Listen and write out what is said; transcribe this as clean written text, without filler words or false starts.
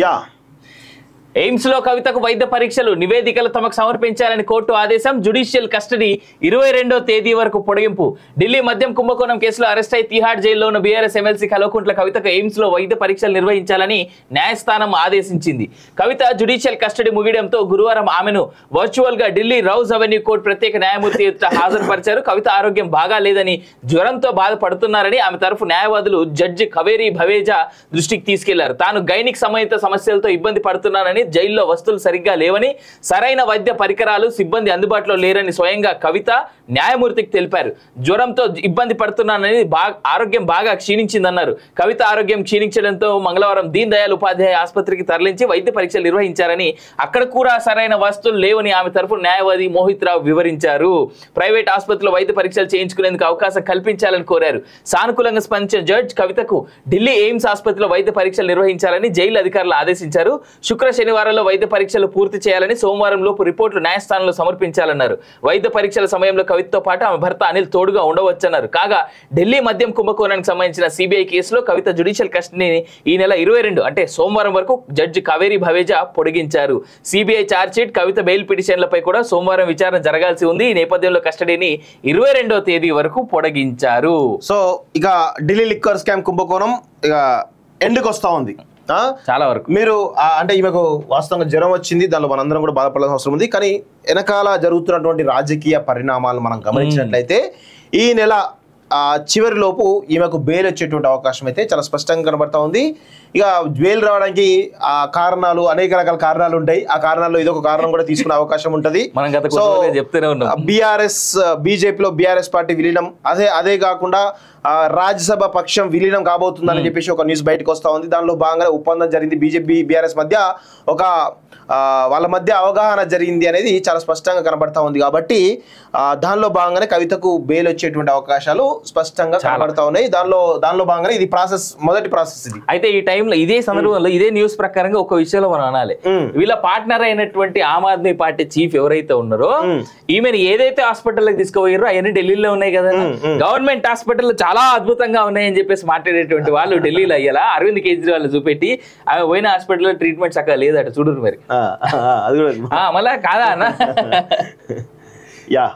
Yeah AIIMS లో కవితకు వైద్య పరీక్షలు నివేదికలు తమకు సమర్పించాలని కోర్టు ఆదేశం. జ్యుడిషియల్ కస్టడీ 22వ తేదీ వరకు పొడిగింపు. ఢిల్లీ మద్యం కుంభకోణం కేసులో అరెస్ట్ అయి తిహార్ జైల్లో ఉన్న బీఆర్ఎస్ ఎమ్మెల్సీ కల్వకుంట్ల కవితకు ఎయిమ్స్ లో వైద్య పరీక్షలు నిర్వహించాలని న్యాయస్థానం ఆదేశించింది. కవిత జ్యుడిషియల్ కస్టడీ ముగియడంతో గురువారం ఆమెను వర్చువల్ గా ఢిల్లీ రౌజ్ అవెన్యూ కోర్టు ప్రత్యేక న్యాయమూర్తి ఎదుట హాజరుపరిచారు. కవిత ఆరోగ్యం బాగా లేదని, జ్వరంతో బాధపడుతున్నారని ఆమె తరఫు న్యాయవాదులు జడ్జి కవేరీ భవేజా దృష్టికి తీసుకెళ్లారు. తాను గైనిక్ సంబంధిత సమస్యలతో ఇబ్బంది పడుతున్నానని, జైల్లో వస్తువులు సరిగ్గా లేవని, సరైన వైద్య పరికరాలు సిబ్బంది అందుబాటులో లేరని స్వయంగా కవిత న్యాయమూర్తికి తెలిపారు. జ్వరంతో ఇబ్బంది పడుతున్నానని, ఆరోగ్యం బాగా క్షీణించిందన్నారు. కవిత ఆరోగ్యం క్షీణించడంతో మంగళవారం దీన్ దయాళ్ ఉపాధ్యాయ ఆసుపత్రికి తరలించి వైద్య పరీక్షలు నిర్వహించారని, అక్కడ కూడా సరైన వస్తువులు లేవని ఆమె తరఫు న్యాయవాది మోహిత్ రావు వివరించారు. ప్రైవేట్ ఆసుపత్రిలో వైద్య పరీక్షలు చేయించుకునేందుకు అవకాశం కల్పించాలని కోరారు. సానుకూలంగా స్పందించిన జడ్జ్ కవితకు ఢిల్లీ ఎయిమ్స్ ఆసుపత్రిలో వైద్య పరీక్షలు నిర్వహించాలని జైలు అధికారులు ఆదేశించారు. శనివారంలో వైద్య పరీక్షలు పూర్తి చేయాలని, సోమవారం లోపు రిపోర్టులు న్యాయస్థానంలో సమర్పించాలన్నారు. వైద్య పరీక్షల సమయంలో కవితతో పాటు ఆమె భర్త అనిల్ తోడుగా ఉండవచ్చన్నారు. కాగా ఢిల్లీ మద్యం కుంభకోణానికి సంబంధించిన సిబిఐ కేసులో కవిత జ్యుడిషియల్ కస్టడీని ఈ నెల 22 అంటే సోమవారం వరకు జడ్జి కవేరీ భవేజా పొడిగించారు. సిబిఐ ఛార్జ్షీట్, కవిత బెయిల్ పిటిషన్లపై కూడా సోమవారం విచారణ జరగాల్సి ఉంది. ఈ నేపథ్యంలో కస్టడీని 22వ తేదీ వరకు పొడిగించారు. సో ఇక ఢిల్లీ లిక్కర్ స్కామ్ కుంభకోణం ఇక ఎండ్కి వస్తా ఉంది. చాలా వరకు మీరు అంటే ఈమెకు వాస్తవంగా జ్వరం వచ్చింది, దానిలో మనందరం కూడా బాధపడాల్సిన అవసరం ఉంది. కానీ వెనకాల జరుగుతున్నటువంటి రాజకీయ పరిణామాలు మనం గమనించినట్లయితే ఈ నెల చివరిలోపు ఈమెకు బెయిల్ వచ్చేటువంటి అవకాశం అయితే చాలా స్పష్టంగా కనబడతా ఉంది. ఇక బెయిల్ రావడానికి ఆ కారణాలు, అనేక రకాల కారణాలు ఉంటాయి. ఆ కారణాల్లో ఇదొక కారణం కూడా తీసుకునే అవకాశం ఉంటది. సో బీజేపీలో బీఆర్ఎస్ పార్టీ విలీనం, అదే కాకుండా రాజ్యసభ పక్షం విలీనం కాబోతుందని చెప్పేసి ఒక న్యూస్ బయటకు వస్తా ఉంది. దానిలో భాగంగా ఒప్పందం జరిగింది. బీజేపీ బీఆర్ఎస్ మధ్య వాళ్ళ మధ్య అవగాహన జరిగింది అనేది చాలా స్పష్టంగా కనబడతా ఉంది. కాబట్టి దానిలో భాగంగానే కవితకు బెయిల్ వచ్చేటువంటి అవకాశాలు స్పష్టంగా కనబడతా ఉన్నాయి. దానిలో భాగంగానే ఇది మొదటి ప్రాసెస్ ఇది. అయితే ఈ టైంలో ఇదే సందర్భంలో ఇదే న్యూస్ ప్రకారంగా ఒక విషయంలో మనం అనాలి, వీళ్ళ పార్ట్నర్ అయినటువంటి ఆమ్ ఆద్మీ పార్టీ చీఫ్ ఎవరైతే ఉన్నారో ఈమెను ఏదైతే హాస్పిటల్కి తీసుకుపోయారో అవన్నీ ఢిల్లీలో ఉన్నాయి కదా, గవర్నమెంట్ హాస్పిటల్ చాలా అద్భుతంగా ఉన్నాయని చెప్పేసి మాట్లాడేటువంటి వాళ్ళు ఢిల్లీలో అయ్యాలా అరవింద్ కేజ్రీవాల్ చూపెట్టి ఆమె పోయిన హాస్పిటల్లో ట్రీట్మెంట్ చక్కగా లేదట. చూడరు మరి అది కూడా మళ్ళా కాదా అన్న. యా